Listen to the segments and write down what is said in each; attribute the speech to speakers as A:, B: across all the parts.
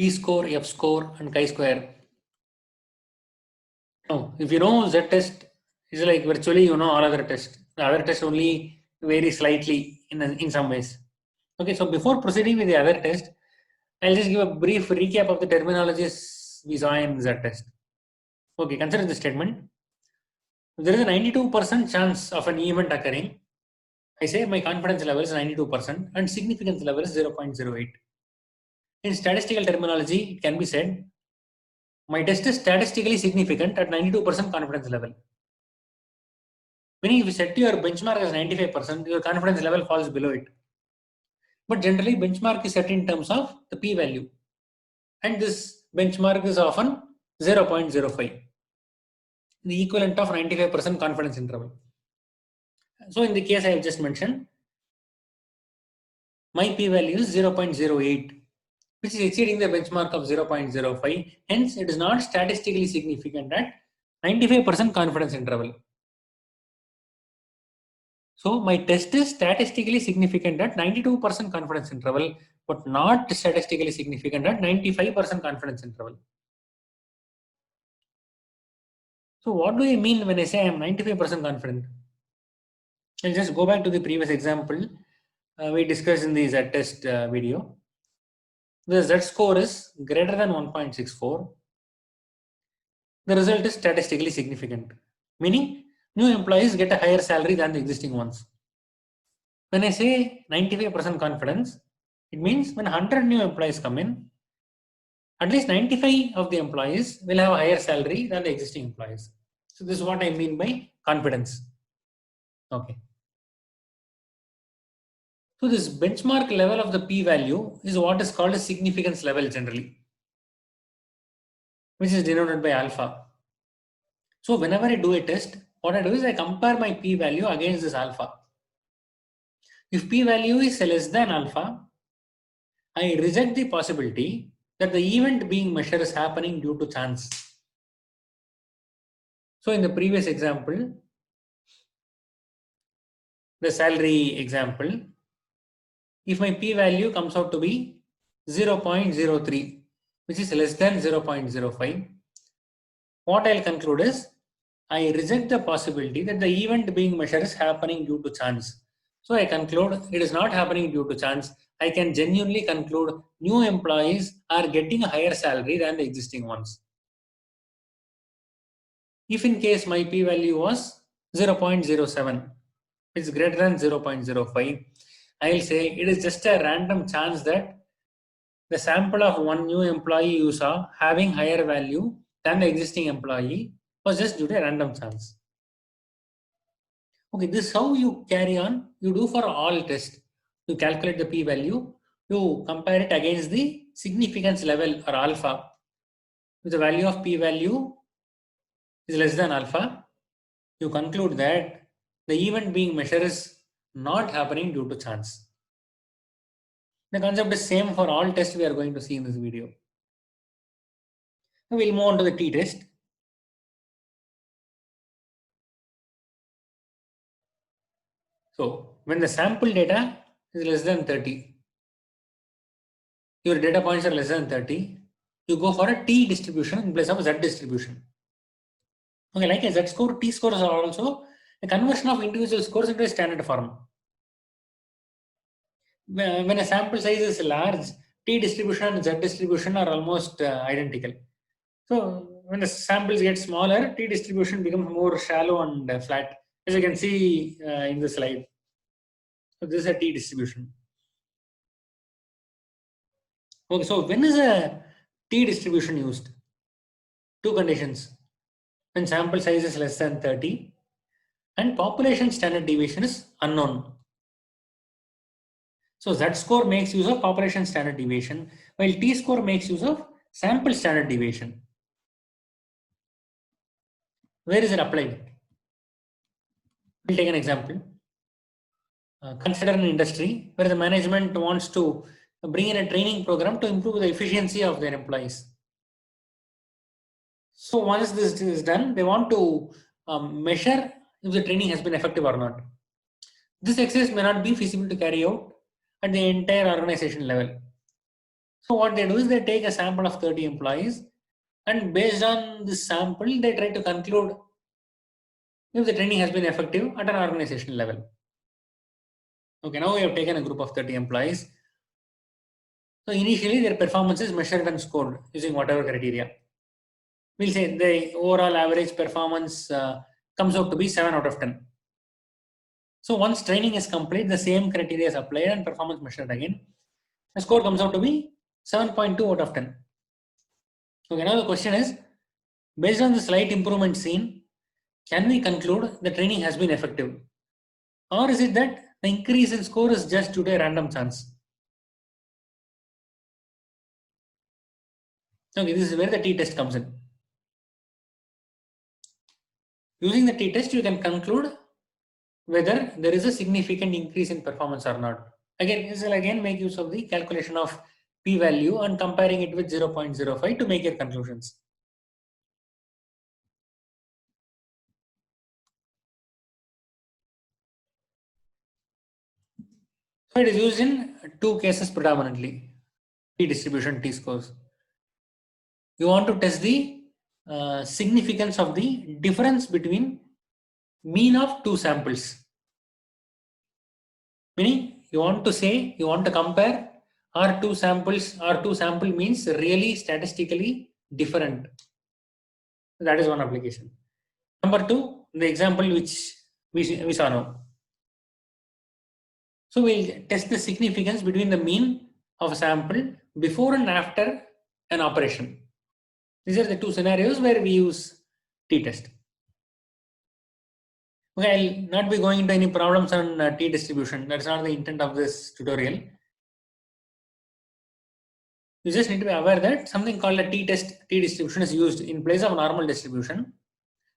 A: T-score, F-score, and chi-square. No, if you know Z-test, it's like virtually you know all other tests. The other tests only vary slightly in some ways. Okay, so before proceeding with the other test, I'll just give a brief recap of the terminologies we saw in Z-test. Okay, consider the statement. There is a 92% chance of an event occurring. I say my confidence level is 92% and significance level is 0.08. In statistical terminology, it can be said, my test is statistically significant at 92% confidence level. Meaning if you set your benchmark as 95%, your confidence level falls below it. But generally benchmark is set in terms of the p-value. And this benchmark is often 0.05. The equivalent of 95% confidence interval. So in the case I have just mentioned, my p-value is 0.08, which is exceeding the benchmark of 0.05. Hence, it is not statistically significant at 95% confidence interval. So my test is statistically significant at 92% confidence interval, but not statistically significant at 95% confidence interval. So what do I mean when I say I am 95% confident? I'll just go back to the previous example we discussed in the Z-test video. The Z-score is greater than 1.64. The result is statistically significant, meaning new employees get a higher salary than the existing ones. When I say 95% confidence, it means when 100 new employees come in, at least 95 of the employees will have a higher salary than the existing employees. So this is what I mean by confidence. Okay. So this benchmark level of the p-value is what is called a significance level generally, which is denoted by alpha. So whenever I do a test, what I do is I compare my p-value against this alpha. If p-value is less than alpha, I reject the possibility that the event being measured is happening due to chance. So in the previous example, the salary example, if my p-value comes out to be 0.03, which is less than 0.05, what I'll conclude is I reject the possibility that the event being measured is happening due to chance. So I conclude it is not happening due to chance. I can genuinely conclude new employees are getting a higher salary than the existing ones. If in case my p-value was 0.07, which is greater than 0.05, I will say it is just a random chance that the sample of one new employee you saw having higher value than the existing employee was just due to a random chance. Okay, this is how you carry on. You do for all tests. You calculate the p-value. You compare it against the significance level or alpha. If the value of p-value is less than alpha, you conclude that the event being measured is not happening due to chance. The concept is same for all tests we are going to see in this video. Now we'll move on to the t-test. So when the sample data is less than 30, your data points are less than 30, you go for a t distribution in place of z distribution. Okay, like a z-score, t-scores are also a conversion of individual scores into a standard form. When a sample size is large, t distribution and z distribution are almost identical. So when the samples get smaller, t distribution becomes more shallow and flat, as you can see in the slide. So this is a t distribution. Okay, so when is a t distribution used? Two conditions. When sample size is less than 30 and population standard deviation is unknown. So z-score makes use of population standard deviation, while t-score makes use of sample standard deviation. Where is it applied? We'll take an example. Consider an industry where the management wants to bring in a training program to improve the efficiency of their employees. So once this is done, they want to measure if the training has been effective or not. This exercise may not be feasible to carry out at the entire organization level. So what they do is they take a sample of 30 employees, and based on this sample, they try to conclude if the training has been effective at an organizational level. Okay, now we have taken a group of 30 employees. So initially their performance is measured and scored using whatever criteria. We'll say the overall average performance comes out to be 7 out of 10. So once training is complete, the same criteria is applied and performance measured again. The score comes out to be 7.2 out of 10. Okay, now the question is, based on the slight improvement seen, can we conclude the training has been effective? Or is it that the increase in score is just due to a random chance? Okay, this is where the t-test comes in. Using the t-test, you can conclude whether there is a significant increase in performance or not. Again, this will again make use of the calculation of p-value and comparing it with 0.05 to make your conclusions. So it is used in two cases predominantly, t-distribution, t-scores. You want to test the significance of the difference between mean of two samples. Meaning you want to compare are two sample means really statistically different. That is one application. Number two, the example which we saw now. So we'll test the significance between the mean of a sample before and after an operation. These are the two scenarios where we use t-test. Okay, I'll not be going into any problems on t-distribution. That's not the intent of this tutorial. You just need to be aware that something called a t-test, t-distribution is used in place of normal distribution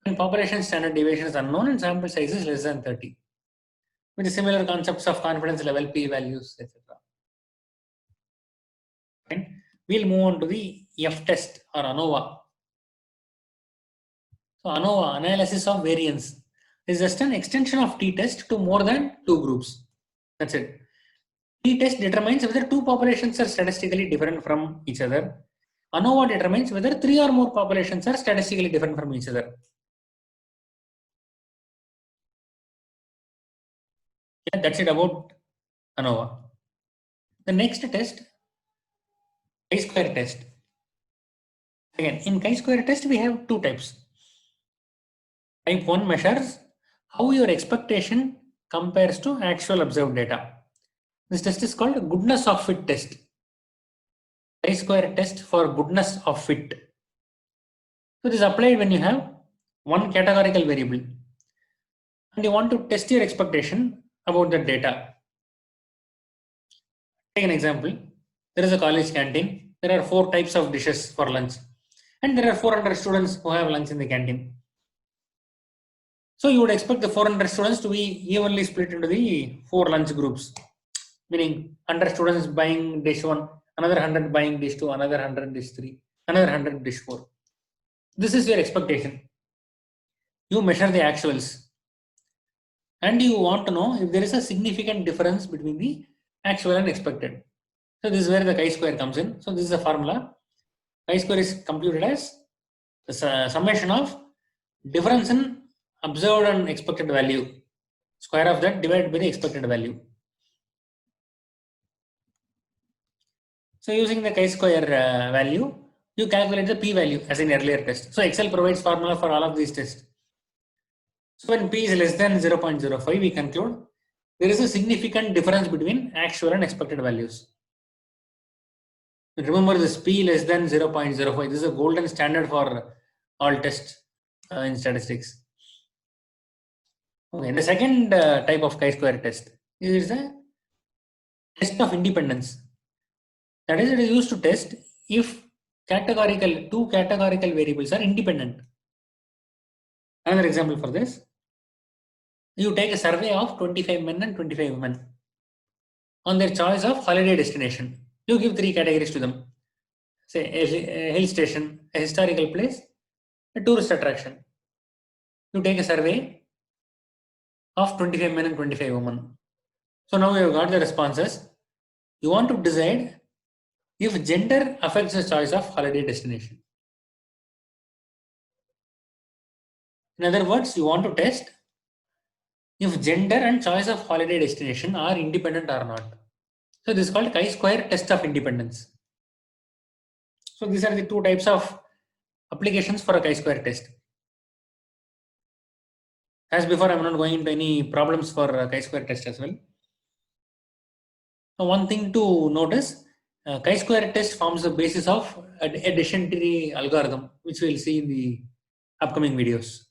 A: when population standard deviation is unknown and sample size is less than 30. With the similar concepts of confidence level, p-values, etc. Right? We'll move on to the F-test or ANOVA. So ANOVA, analysis of variance, is just an extension of t-test to more than two groups. That's it. T-test determines whether two populations are statistically different from each other. ANOVA determines whether three or more populations are statistically different from each other. Yeah, that's it about ANOVA. The next test, chi-square test. Again, in chi-square test, we have two types. Type 1 measures how your expectation compares to actual observed data. This test is called goodness of fit test. Chi-square test for goodness of fit. So this is applied when you have one categorical variable and you want to test your expectation about the data. Take an example. There is a college canteen. There are 4 types of dishes for lunch and there are 400 students who have lunch in the canteen. So you would expect the 400 students to be evenly split into the 4 lunch groups, meaning 100 students buying dish 1, another 100 buying dish 2, another 100 dish 3, another 100 dish 4. This is your expectation. You measure the actuals and you want to know if there is a significant difference between the actual and expected. So this is where the chi-square comes in. So this is the formula. Chi-square is computed as the summation of difference in observed and expected value. Square of that divided by the expected value. So using the chi-square value, you calculate the p-value as in earlier test. So Excel provides formula for all of these tests. So when p is less than 0.05, we conclude there is a significant difference between actual and expected values. Remember this p less than 0.05. This is a golden standard for all tests in statistics. Okay, the second type of chi-square test is a test of independence. That is, it is used to test if two categorical variables are independent. Another example for this, you take a survey of 25 men and 25 women on their choice of holiday destination. You give 3 categories to them. Say a hill station, a historical place, a tourist attraction. You take a survey of 25 men and 25 women. So now you have got the responses. You want to decide if gender affects the choice of holiday destination. In other words, you want to test if gender and choice of holiday destination are independent or not. So this is called chi-square test of independence. So these are the two types of applications for a chi-square test. As before, I'm not going into any problems for chi-square test as well. So one thing to notice, chi-square test forms the basis of a decision tree algorithm, which we'll see in the upcoming videos.